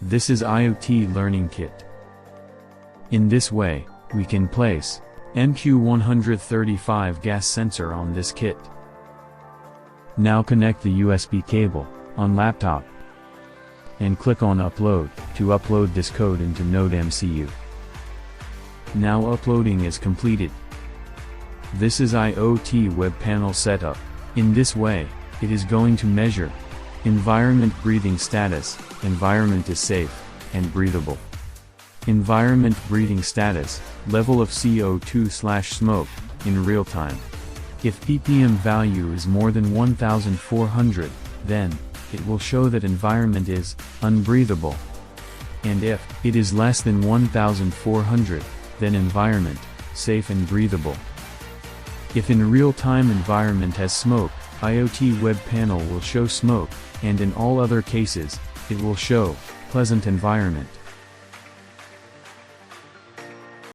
This is IoT Learning Kit. In this way, we can place MQ135 gas sensor on this kit. Now connect the USB cable on laptop and click on Upload to upload this code into NodeMCU. Now uploading is completed. This is IoT web panel setup. In this way, it is going to measure environment breathing status. Environment is safe and breathable. Environment breathing status, level of CO2/smoke, in real time. If ppm value is more than 1400, then it will show that environment is unbreathable. And if it is less than 1400, then environment safe and breathable. If in real-time environment has smoke, IoT web panel will show smoke, and in all other cases, it will show pleasant environment.